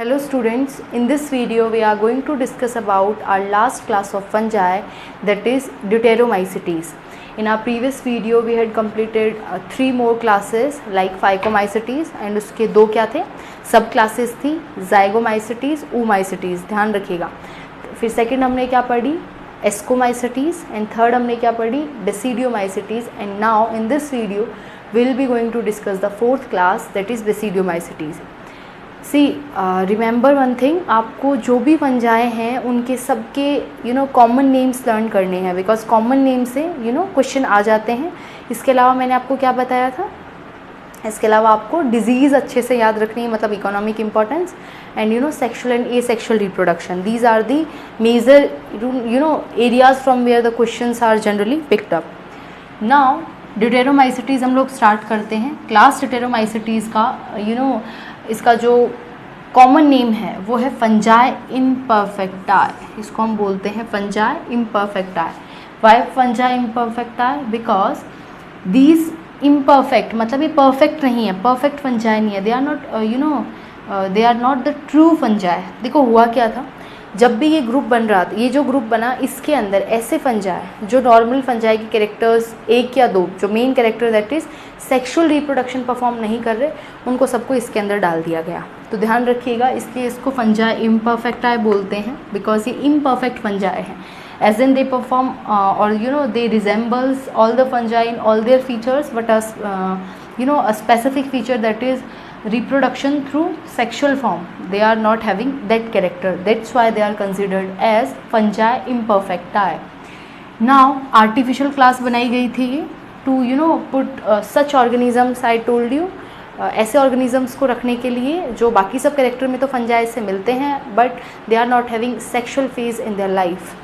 Hello students, in this video we are going to discuss about our last class of fungi, that is Deuteromycetes. In our previous video we had completed 3 more classes like Phycomycetes and उसके 2 क्या थे सब classes थी Zygomycetes, Oomycetes, ध्यान रखिएगा। फिर second हमने क्या पढ़ी Ascomycetes एंड थर्ड हमने क्या पढ़ी Basidiomycetes and now in this video we will be going to discuss the 4th class, that is Basidiomycetes. See remember one thing, आपको जो भी फंजाई हैं उनके सबके कॉमन नेम्स लर्न करने हैं, बिकॉज कॉमन नेम से क्वेश्चन आ जाते हैं। इसके अलावा मैंने आपको क्या बताया था, इसके अलावा आपको डिजीज़ अच्छे से याद रखनी है, मतलब economic importance and sexual and asexual reproduction, these are the major areas from where the questions are generally picked up. Now deuteromycetes हम लोग स्टार्ट करते हैं। क्लास ड्यूटेरोमाइसिटीज़ का इसका जो कॉमन नेम है वो है फंजाई इम्परफेक्टाई। इसको हम बोलते हैं fungi imperfecti. Why fungi imperfecti? Because these imperfect मतलब ये परफेक्ट नहीं है, परफेक्ट फंजाई नहीं है, they are not they are not the true fungi. देखो हुआ क्या था, जब भी ये ग्रुप बन रहा था, ये जो ग्रुप बना इसके अंदर ऐसे फंजाई जो नॉर्मल फंजाई के कैरेक्टर्स 1 या 2 जो main character that is sexual reproduction perform नहीं कर रहे, उनको सबको इसके अंदर डाल दिया गया। तो ध्यान रखिएगा, इसलिए इसको फंजाई इम्परफेक्टाई बोलते हैं, बिकॉज ये इम्परफेक्ट फंजाई हैं, एज इन दे परफॉर्म और they resembles all the fungi in all their features, but a specific feature that is reproduction through sexual form, they are not having that character, that's why they are considered as fungi imperfecti. Now artificial class बनाई गई थी to put such organisms, I told you, ऐसे organisms को रखने के लिए जो बाकी सब कैरेक्टर में तो फंजाई से मिलते हैं, but they are not having sexual phase in their life.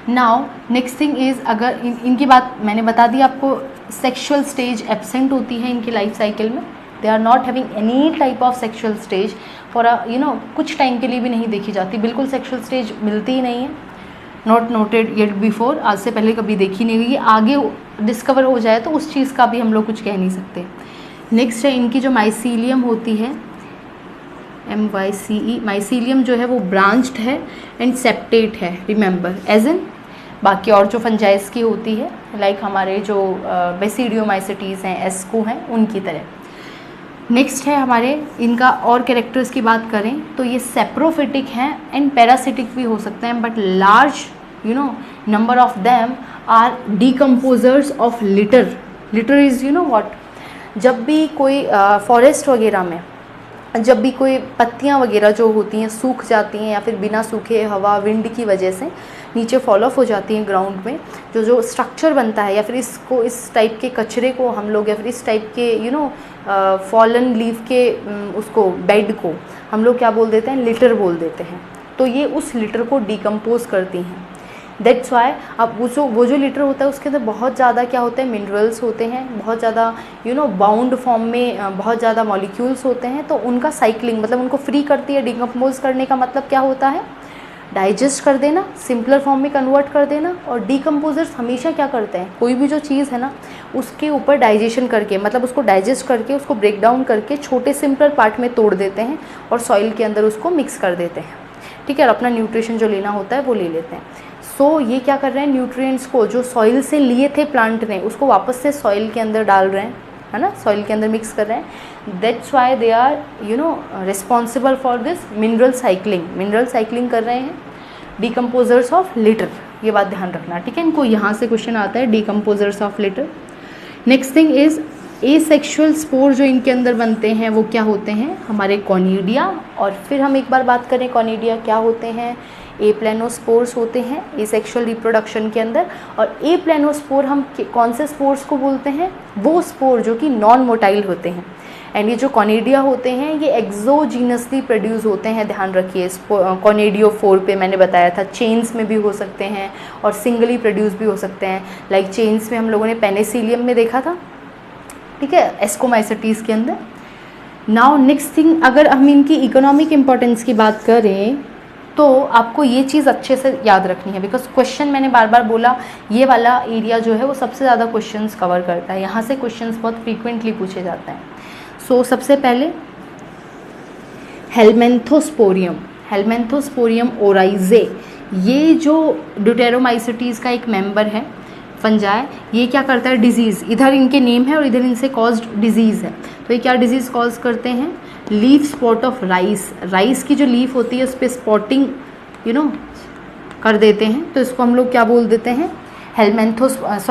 Now next thing is, अगर इनकी बात मैंने बता दी आपको, सेक्शुअल स्टेज एब्सेंट होती है इनकी लाइफ साइकिल में, they are not having any type of sexual stage for कुछ टाइम के लिए भी नहीं देखी जाती, बिल्कुल सेक्शुअल स्टेज मिलती ही नहीं है, नॉट नोटेड येट बिफोर, आज से पहले कभी देखी नहीं हुई, आगे डिस्कवर हो जाए तो उस चीज़ का भी हम लोग कुछ कह नहीं सकते। नेक्स्ट है इनकी जो माइसीलियम होती है, MYCE, माइसीलियम जो है वो ब्रांच्ड है एंड सेप्टेट है, रिमेंबर, एज इन बाकी और जो फंजाइस की होती है लाइक हमारे जो बेसिडियोमाइसिटीज़ हैं, एस्को हैं, उनकी तरह। नेक्स्ट है हमारे इनका और कैरेक्टर्स की बात करें तो ये सेप्रोफिटिक हैं एंड पैरासिटिक भी हो सकते हैं, but large number of them are decomposers of litter. Litter is what, जब भी कोई फॉरेस्ट वगैरह में जब भी कोई पत्तियां वगैरह जो होती हैं सूख जाती हैं या फिर बिना सूखे हवा विंड की वजह से नीचे फॉल ऑफ हो जाती हैं ग्राउंड में, जो स्ट्रक्चर बनता है, या फिर इसको इस टाइप के कचरे को हम लोग, या फिर इस टाइप के फॉलन लीफ के उसको बेड को हम लोग क्या बोल देते हैं, लिटर बोल देते हैं। तो ये उस लिटर को डिकम्पोज करती हैं, दैट्स वाई। अब वो जो लिटर होता है उसके अंदर बहुत ज़्यादा क्या होता है, मिनरल्स होते हैं, बहुत ज़्यादा बाउंड फॉर्म में बहुत ज़्यादा मॉलिक्यूल्स होते हैं, तो उनका साइक्लिंग मतलब उनको फ्री करती है। डिकम्पोज करने का मतलब क्या होता है, डाइजेस्ट कर देना, सिंपलर फॉर्म में कन्वर्ट कर देना। और डिकम्पोजर्स हमेशा क्या करते हैं, कोई भी जो चीज़ है ना उसके ऊपर डाइजेशन करके, मतलब उसको डाइजेस्ट करके, उसको ब्रेक डाउन करके छोटे सिंपलर पार्ट में तोड़ देते हैं और सॉइल के अंदर उसको मिक्स कर देते हैं, ठीक है, और अपना न्यूट्रिशन जो लेना होता है वो ले लेते हैं। सो ये क्या कर रहे हैं, न्यूट्रिएंट्स को जो सॉइल से लिए थे प्लांट ने उसको वापस से सॉइल के अंदर डाल रहे हैं, है ना, सॉइल के अंदर मिक्स कर रहे हैं। That's why they are responsible for this mineral cycling कर रहे हैं, डिकम्पोजर्स ऑफ लिटर, ये बात ध्यान रखना, ठीक है। इनको यहाँ से क्वेश्चन आता है, decomposers of litre. Next thing is asexual spore जो इनके अंदर बनते हैं वो क्या होते हैं, हमारे कॉनिडिया। और फिर हम एक बार बात करें कॉनिडिया क्या होते हैं, एप्लेनोस्पोर्स होते हैं एसेक्सुअल रिप्रोडक्शन के अंदर। और एप्लेनोस्पोर हम कौन से स्पोर्स को बोलते हैं, वो स्पोर जो कि नॉन मोटाइल होते हैं। एंड ये जो कॉनिडिया होते हैं ये एक्सोजीनसली प्रोड्यूस होते हैं, ध्यान रखिए। कॉनिडियोफोर पे मैंने बताया था, चेन्स में भी हो सकते हैं और सिंगली प्रोड्यूस भी हो सकते हैं, लाइक चेन्स में हम लोगों ने पेनिसिलियम में देखा था, ठीक है, एस्कोमाइसिटीज़ के अंदर। नाउ नेक्स्ट थिंग, अगर हम इनकी इकोनॉमिक इम्पोर्टेंस की बात करें तो आपको ये चीज़ अच्छे से याद रखनी है, बिकॉज क्वेश्चन मैंने बार बार बोला ये वाला एरिया जो है वो सबसे ज़्यादा क्वेश्चंस कवर करता है, यहाँ से क्वेश्चंस बहुत फ्रीक्वेंटली पूछे जाते हैं। सो सबसे पहले हेलमेंथोस्पोरियम, हेलमेंथोस्पोरियम ओराइजे, ये जो ड्यूटेरोमाइसिटीज़ का एक मेंबर है फंजाई, ये क्या करता है डिजीज़, इधर इनके नेम है और इधर इनसे कॉज्ड डिजीज़ है। तो ये क्या डिजीज़ कॉज करते हैं, leaf spot of rice, rice की जो लीफ होती है उस पर स्पॉटिंग कर देते हैं, तो इसको हम लोग क्या बोल देते हैं,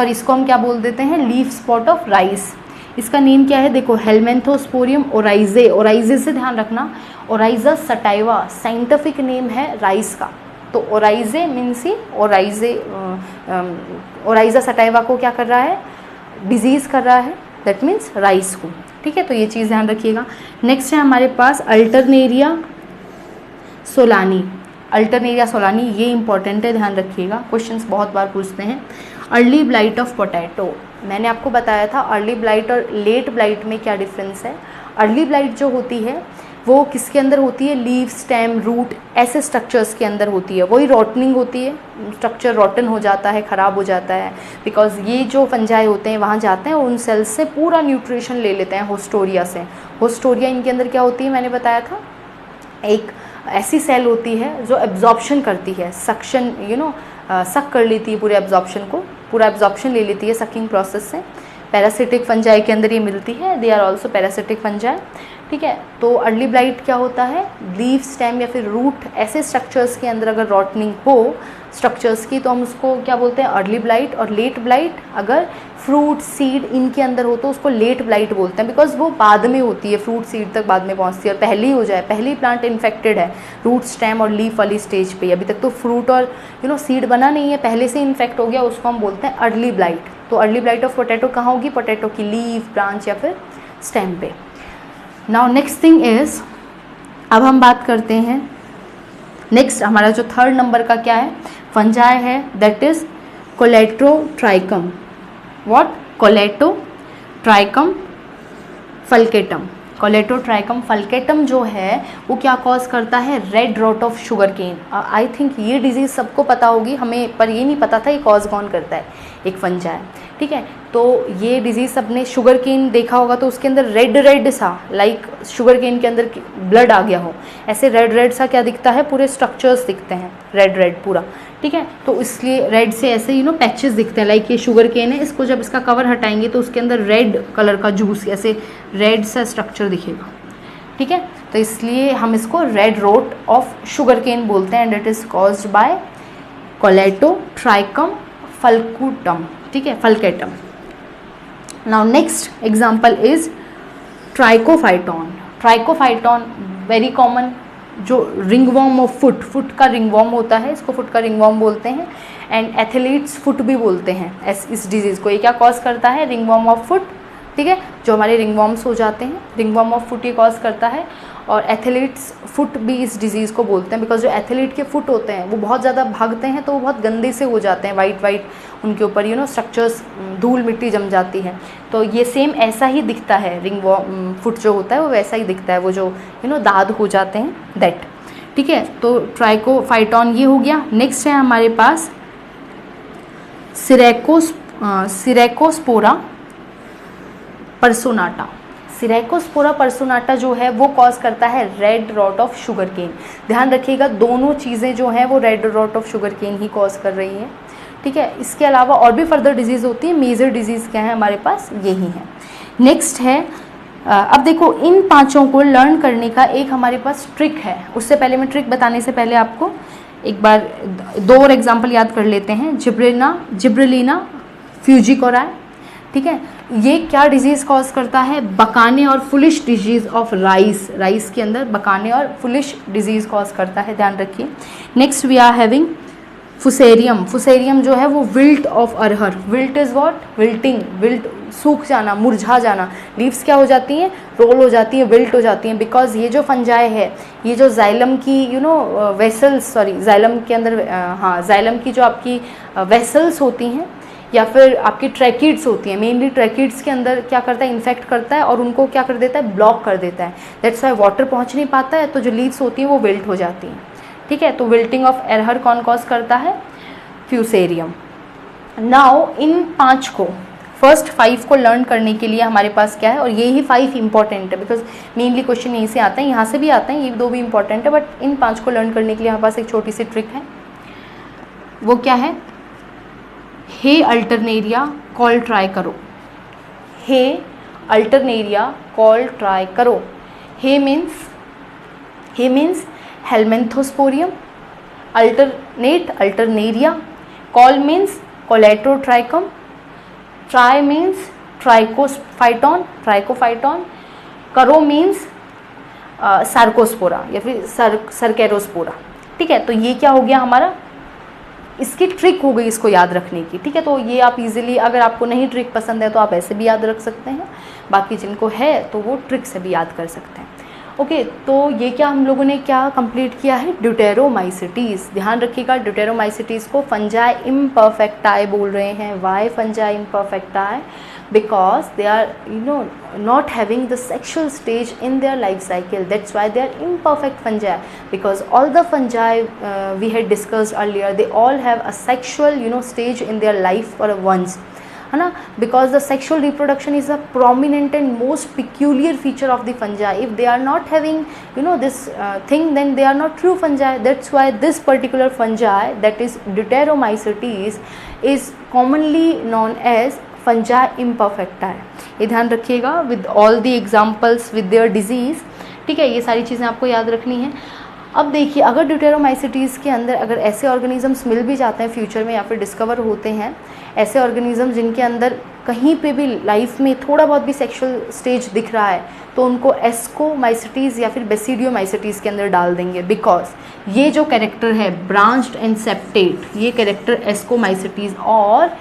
इसको हम क्या बोल देते हैं, लीफ स्पॉट ऑफ राइस। इसका नेम क्या है, देखो हेलमेंथोस्पोरियम ओराइजे, ओराइजे से ध्यान रखना, ओराइजा सटाइवा साइंटिफिक नेम है राइस का, तो ओराइजे मीन्स ही ओराइजा सटाइवा को क्या कर रहा है, डिजीज़ कर रहा है, दैट मीन्स राइस को। ठीक है, तो ये चीज़ ध्यान रखिएगा। नेक्स्ट है हमारे पास अल्टरनेरिया सोलानी, अल्टरनेरिया सोलानी, ये इंपॉर्टेंट है, ध्यान रखिएगा, क्वेश्चंस बहुत बार पूछते हैं। अर्ली ब्लाइट ऑफ पोटैटो, मैंने आपको बताया था अर्ली ब्लाइट और लेट ब्लाइट में क्या डिफरेंस है। अर्ली ब्लाइट जो होती है वो किसके अंदर होती है, लीव, स्टेम, रूट, ऐसे स्ट्रक्चर्स के अंदर होती है, वही रॉटनिंग होती है, स्ट्रक्चर रॉटन हो जाता है, ख़राब हो जाता है, बिकॉज ये जो फंजाई होते हैं वहाँ जाते हैं और उन सेल्स से पूरा न्यूट्रिशन ले लेते हैं होस्टोरिया से। होस्टोरिया इनके अंदर क्या होती है, मैंने बताया था, एक ऐसी सेल होती है जो एब्जॉर्प्शन करती है, सक्शन सक कर लेती है पूरे एब्जॉर्प्शन को, पूरा एब्जॉर्प्शन ले लेती है सकिंग प्रोसेस से। पैरासिटिक फंजाई के अंदर ये मिलती है, they are also parasitic fungi. ठीक है, तो अर्ली ब्लाइट क्या होता है, लीफ, स्टेम या फिर रूट ऐसे स्ट्रक्चर्स के अंदर अगर रॉटनिंग हो स्ट्रक्चर्स की तो हम उसको क्या बोलते हैं, अर्ली ब्लाइट। और लेट ब्लाइट अगर फ्रूट, सीड इनके अंदर हो तो उसको लेट ब्लाइट बोलते हैं, बिकॉज वो बाद में होती है, फ्रूट सीड तक बाद में पहुंचती है और पहले ही हो जाए, पहले ही प्लांट इन्फेक्टेड है रूट, स्टेम और लीफ वाली स्टेज पे, अभी तक तो फ्रूट और सीड बना नहीं है, पहले से इन्फेक्ट हो गया, उसको हम बोलते हैं अर्ली ब्लाइट। तो अर्ली ब्लाइट ऑफ पोटैटो कहाँ होगी, पोटैटो की लीफ, ब्रांच या फिर स्टेम पे। नाउ नेक्स्ट थिंग इज, अब हम बात करते हैं नेक्स्ट, हमारा जो थर्ड नंबर का क्या है फंजाई है, that is Colletotrichum. What, Colletotrichum falcatum. Colletotrichum falcatum जो है वो क्या कॉज करता है, red rot of sugar cane. I think ये डिजीज़ सबको पता होगी हमें, पर ये नहीं पता था ये कॉज कौन करता है, एक फंजाई। ठीक है, तो ये डिजीज़ सबने शुगर केन देखा होगा तो उसके अंदर रेड रेड सा, लाइक शुगर केन के अंदर ब्लड आ गया हो, ऐसे रेड रेड सा क्या दिखता है, पूरे स्ट्रक्चर्स दिखते हैं रेड रेड पूरा। ठीक है, तो इसलिए रेड से ऐसे पैचेस दिखते हैं, लाइक ये शुगर केन है, इसको जब इसका कवर हटाएंगे तो उसके अंदर रेड कलर का जूस, ऐसे रेड सा स्ट्रक्चर दिखेगा। ठीक है, तो इसलिए हम इसको red rot of sugar cane बोलते हैं, and it is caused by Colletotrichum falcatum. ठीक है, falcatum. Now next example is Trichophyton. Trichophyton very common, जो रिंगवॉर्म ऑफ फुट, फुट का रिंगवॉर्म होता है, इसको फुट का रिंगवॉर्म बोलते हैं, एंड एथलीट्स फुट भी बोलते हैं इस डिजीज़ को। ये क्या कॉज करता है, रिंगवॉर्म ऑफ फुट। ठीक है, जो हमारे रिंगवॉर्म्स हो जाते हैं, रिंगवॉर्म ऑफ फुट ये कॉज करता है, और एथलीट्स फुट भी इस डिजीज़ को बोलते हैं, बिकॉज जो एथलीट के फुट होते हैं वो बहुत ज़्यादा भागते हैं तो वो बहुत गंदे से हो जाते हैं, वाइट वाइट उनके ऊपर स्ट्रक्चर्स, धूल मिट्टी जम जाती है। तो ये सेम ऐसा ही दिखता है, रिंगवॉर्म फुट जो होता है वो वैसा ही दिखता है, वो जो दाद हो जाते हैं, दैट। ठीक है, तो ट्राइकोफाइटॉन ये हो गया। नेक्स्ट है हमारे पास सिरेकोस्पोरा परसोनाटा। सिरेकोस्पोरा परसोनाटा जो है वो कॉज करता है red rot of sugar cane. ध्यान रखिएगा, दोनों चीज़ें जो हैं वो red rot of sugar cane ही कॉज कर रही हैं। ठीक है, इसके अलावा और भी फर्दर डिजीज़ होती है, मेजर डिजीज़ क्या है हमारे पास, यही है। नेक्स्ट है, अब देखो इन पांचों को लर्न करने का एक हमारे पास ट्रिक है। उससे पहले मैं ट्रिक बताने से पहले आपको एक बार दो और एग्जाम्पल याद कर लेते हैं। जिब्रेलिना फ्यूजिकोराई। ठीक है, ये क्या डिजीज़ कॉज करता है, बकाने और foolish disease of rice. Rice के अंदर बकाने और फुलिश डिजीज़ कॉज करता है, ध्यान रखिए। Next we are having Fusarium. Fusarium जो है वो wilt of arhar. Wilt is what, wilting, wilt सूख जाना, मुरझा जाना, लीव्स क्या हो जाती हैं, रोल हो जाती हैं, विल्ट हो जाती हैं, बिकॉज ये जो फंजाई है, ये जो जाइलम की वेसल्स, सॉरी जाइलम के अंदर, जाइलम की जो आपकी वेसल्स होती हैं या फिर आपकी ट्रैकिड्स होती हैं, मेनली ट्रैकिड्स के अंदर क्या करता है, इन्फेक्ट करता है और उनको क्या कर देता है, ब्लॉक कर देता है। दैट्स वाई वाटर पहुंच नहीं पाता है, तो जो लीव्स होती हैं वो विल्ट हो जाती हैं। ठीक है, तो विल्टिंग ऑफ अरहर कौन कॉज करता है, फ्यूसेरियम। नाउ इन पांच को फर्स्ट 5 को लर्न करने के लिए हमारे पास क्या है, और ये ही 5 इंपॉर्टेंट है बिकॉज मेनली क्वेश्चन यहीं से आते हैं, यहाँ से भी आते हैं, ये 2 भी इंपॉर्टेंट है, बट इन 5 को लर्न करने के लिए हमारे पास एक छोटी सी ट्रिक है। वो क्या है? हे अल्टरनेरिया कॉल ट्राई करो। हे अल्टरनेरिया कॉल ट्राई करो। Hey means Helminthosporium, alternate Alternaria, call means Colletotrichum, try means Trichophyton, करो मीन्स सार्कोस्पोरा या फिर सरकेरोस्पोरा। ठीक है, तो ये क्या हो गया हमारा, इसकी ट्रिक हो गई इसको याद रखने की। ठीक है, तो ये आप इजीली, अगर आपको नहीं ट्रिक पसंद है तो आप ऐसे भी याद रख सकते हैं, बाकी जिनको है तो वो ट्रिक से भी याद कर सकते हैं। ओके, तो ये क्या हम लोगों ने क्या कंप्लीट किया है, ड्यूटेरोमाइसिटीज़। ध्यान रखिएगा, ड्यूटेरोमाइसिटीज़ को फंजाई इम्परफेक्टाई बोल रहे हैं। Why fungi imperfecti? because they are not having the sexual stage in their life cycle. That's why they are imperfect fungi, because all the fungi we had discussed earlier, they all have a sexual stage in their life for once, है ना, because the sexual reproduction is a prominent and most peculiar feature of the fungi. If they are not having this thing, then they are not true fungi. That's why this particular fungi, that is Deuteromycetes, is commonly known as फंजा imperfecta है। ये ध्यान रखिएगा with all the examples with their disease. ठीक है, ये सारी चीज़ें आपको याद रखनी है। अब देखिए, अगर ड्यूटेरोमाइसिटीज़ के अंदर अगर ऐसे ऑर्गेनिजम्स मिल भी जाते हैं फ्यूचर में या फिर डिस्कवर होते हैं, ऐसे ऑर्गेनिज्म जिनके अंदर कहीं पे भी लाइफ में थोड़ा बहुत भी सेक्सुअल स्टेज दिख रहा है, तो उनको एस्कोमाइसिटीज़ या फिर बेसिडियोमाइसिटीज़ के अंदर डाल देंगे, बिकॉज ये जो कैरेक्टर है ब्रांच्ड एंड सेप्टेट, ये कैरेक्टर एस्कोमाइसिटीज़ और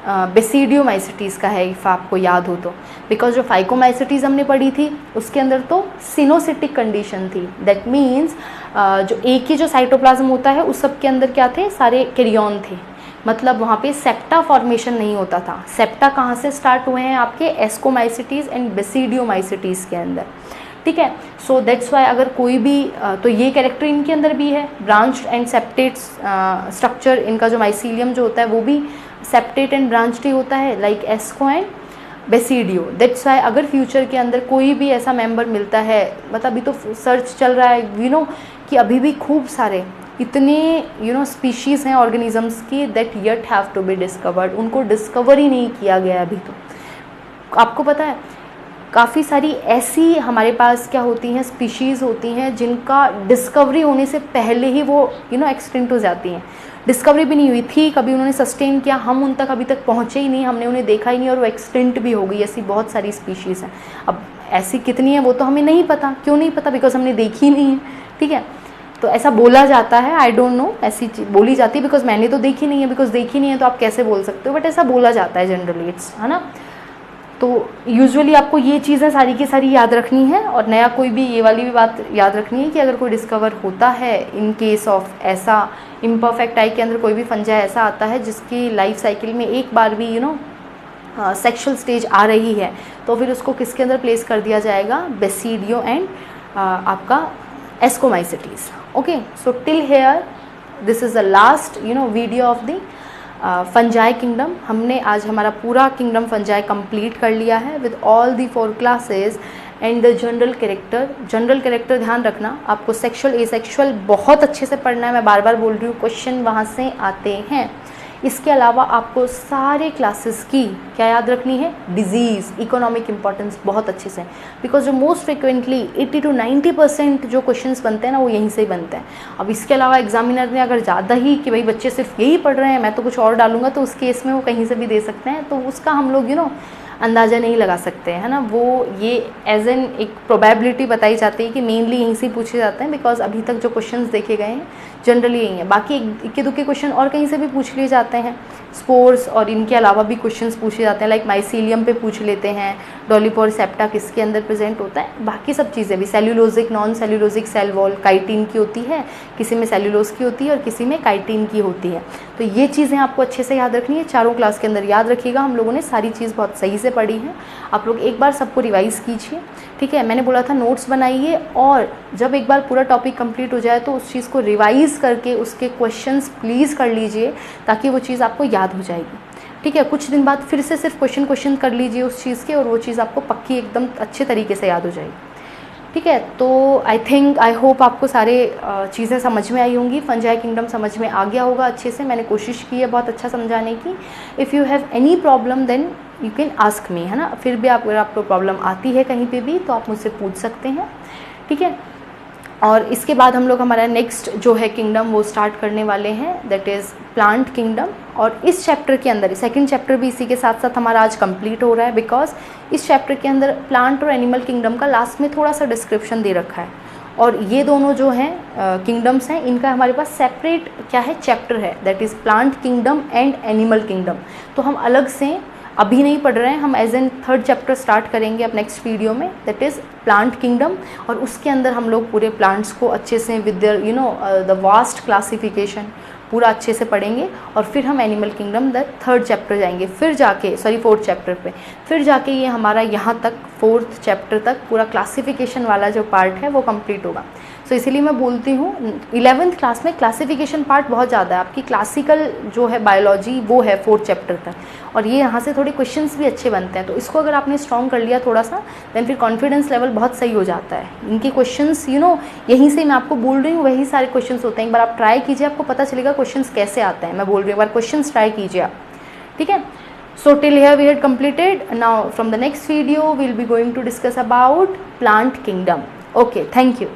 बेसिडियोमाइसिटीज़ का है, इफ़ आपको याद हो तो। बिकॉज जो फाइकोमाइसिटीज़ हमने पढ़ी थी उसके अंदर तो सिनोसिटिक कंडीशन थी। दैट मीन्स जो एक ही जो साइटोप्लाज्म होता है उस सब के अंदर क्या थे, सारे कैरियन थे, मतलब वहाँ पे सेप्टा फॉर्मेशन नहीं होता था। सेप्टा कहाँ से स्टार्ट हुए हैं आपके, एस्कोमाइसिटीज़ एंड बेसिडियोमाइसिटीज़ के अंदर। ठीक है, सो दैट्स वाई अगर कोई भी तो ये कैरेक्टर इनके अंदर भी है, ब्रांच्ड एंड सेप्टेट स्ट्रक्चर, इनका जो माइसीलियम जो होता है वो भी सेप्टेट एंड ब्रांच्ड ही होता है, like asco and basidio. That's why अगर फ्यूचर के अंदर कोई भी ऐसा मेंबर मिलता है, मतलब अभी तो सर्च चल रहा है कि अभी भी खूब सारे इतने स्पीशीज़ हैं ऑर्गेनिजम्स की that yet have to be discovered, उनको डिस्कवर ही नहीं किया गया अभी। तो आपको पता है काफ़ी सारी ऐसी हमारे पास क्या होती हैं, स्पीशीज़ होती हैं जिनका डिस्कवरी होने से पहले ही वो एक्सटिंक्ट हो जाती हैं। डिस्कवरी भी नहीं हुई थी कभी, उन्होंने सस्टेन किया, हम उन तक अभी तक पहुँचे ही नहीं, हमने उन्हें देखा ही नहीं और वो एक्सटिंक्ट भी हो गई। ऐसी बहुत सारी स्पीशीज़ हैं। अब ऐसी कितनी है वो तो हमें नहीं पता। क्यों नहीं पता? बिकॉज हमने देखी ही नहीं है। ठीक है, तो ऐसा बोला जाता है, आई डोंट नो, ऐसी चीज़ बोली जाती है, बिकॉज मैंने तो देखी नहीं है। बिकॉज देखी नहीं है तो आप कैसे बोल सकते हो, बट ऐसा बोला जाता है जनरली, इट्स, है ना। तो यूजुअली आपको ये चीज़ें सारी की सारी याद रखनी है, और नया कोई भी ये वाली भी बात याद रखनी है कि अगर कोई डिस्कवर होता है इन केस ऑफ ऐसा इम्परफेक्ट आई के अंदर कोई भी फंजा ऐसा आता है जिसकी लाइफ साइकिल में एक बार भी सेक्सुअल स्टेज आ रही है, तो फिर उसको किसके अंदर प्लेस कर दिया जाएगा, बेसिडियो एंड आपका ascomycetes. Okay, so till here this is the last video of the fungi kingdom. हमने आज हमारा पूरा किंगडम फंजाई कंप्लीट कर लिया है with all the 4 classes and the general character ध्यान रखना, आपको सेक्सुअल एसेक्सुअल बहुत अच्छे से पढ़ना है। मैं बार बार बोल रही हूँ, क्वेश्चन वहाँ से आते हैं। इसके अलावा आपको सारे क्लासेस की क्या याद रखनी है, डिजीज़, इकोनॉमिक इंपॉर्टेंस बहुत अच्छे से, बिकॉज जो मोस्ट फ्रिक्वेंटली 80 to 90% जो क्वेश्चंस बनते हैं ना वो यहीं से ही बनते हैं। अब इसके अलावा एग्जामिनर ने अगर ज़्यादा ही कि भाई बच्चे सिर्फ यही पढ़ रहे हैं, मैं तो कुछ और डालूंगा, तो उस केस में वो कहीं से भी दे सकते हैं, तो उसका हम लोग अंदाज़ा नहीं लगा सकते, है ना। वो ये एज एन एक प्रोबेबिलिटी बताई जाती है कि मेनली यहीं से पूछे जाते हैं, बिकॉज अभी तक जो क्वेश्चंस देखे गए हैं जनरली यही है। बाकी इक्के दुक्के क्वेश्चन और कहीं से भी पूछ लिए जाते हैं, स्पोर्स और इनके अलावा भी क्वेश्चंस पूछे जाते हैं, लाइक माइसीलियम पे पूछ लेते हैं, डॉलीपोर सेप्टा किसके अंदर प्रेजेंट होता है, बाकी सब चीज़ें भी, cellulosic non cellulosic cell wall chitin की होती है, किसी में सेल्यूलोज की होती है और किसी में काइटिन की होती है। तो ये चीज़ें आपको अच्छे से याद रखनी है, चारों क्लास के अंदर याद रखिएगा। हम लोगों ने सारी चीज़ बहुत सही से पढ़ी है, आप लोग एक बार सबको रिवाइज़ कीजिए। ठीक है, मैंने बोला था नोट्स बनाइए, और जब एक बार पूरा टॉपिक कंप्लीट हो जाए तो उस चीज़ को रिवाइज़ करके उसके क्वेश्चंस प्लीज़ कर लीजिए, ताकि वो चीज़ आपको याद हो जाएगी। ठीक है, कुछ दिन बाद फिर से सिर्फ क्वेश्चन कर लीजिए उस चीज़ के, और वो चीज़ आपको पक्की एकदम अच्छे तरीके से याद हो जाएगी। ठीक है, तो आई होप आपको सारे चीज़ें समझ में आई होंगी, फंजाई किंगडम समझ में आ गया होगा अच्छे से। मैंने कोशिश की है बहुत अच्छा समझाने की। If you have any problem then you can ask me, है ना। फिर भी अगर आपको प्रॉब्लम आती है कहीं पे भी तो आप मुझसे पूछ सकते हैं। ठीक है, और इसके बाद हम लोग हमारा नेक्स्ट जो है किंगडम वो स्टार्ट करने वाले हैं, दैट इज़ प्लांट किंगडम। और इस चैप्टर के अंदर सेकंड चैप्टर भी इसी के साथ साथ हमारा आज कंप्लीट हो रहा है, बिकॉज इस चैप्टर के अंदर प्लांट और एनिमल किंगडम का लास्ट में थोड़ा सा डिस्क्रिप्शन दे रखा है। और ये दोनों जो हैं किंगडम्स हैं, इनका हमारे पास सेपरेट क्या है चैप्टर है, that is plant kingdom and animal kingdom. तो हम अलग से अभी नहीं पढ़ रहे हैं, हम as an third chapter start करेंगे अब नेक्स्ट वीडियो में, दैट इज़ प्लांट किंगडम। और उसके अंदर हम लोग पूरे प्लांट्स को अच्छे से विद द वास्ट क्लासिफिकेशन पूरा अच्छे से पढ़ेंगे। और फिर हम animal kingdom the third chapter जाएंगे, फिर जाके फोर्थ चैप्टर पे, फिर जाके ये हमारा यहाँ तक फोर्थ चैप्टर तक पूरा क्लासिफिकेशन वाला जो पार्ट है वो कंप्लीट होगा। सो इसीलिए मैं बोलती हूँ 11th क्लास में क्लासिफिकेशन पार्ट बहुत ज़्यादा है, आपकी क्लासिकल जो है बायोलॉजी वो है फोर्थ चैप्टर तक, और ये यहाँ से थोड़े क्वेश्चंस भी अच्छे बनते हैं। तो इसको अगर आपने स्ट्रॉन्ग कर लिया थोड़ा सा, देन फिर कॉन्फिडेंस लेवल बहुत सही हो जाता है। इनके क्वेश्चंस यहीं से मैं आपको बोल रही हूँ वही सारे क्वेश्चंस होते हैं। एक बार आप ट्राई कीजिए, आपको पता चलेगा क्वेश्चंस कैसे आते हैं। मैं बोल रही हूँ एक बार क्वेश्चंस ट्राई कीजिए आप। ठीक है, so till here we had completed. Now from the next video we'll be going to discuss about plant kingdom. Okay, thank you.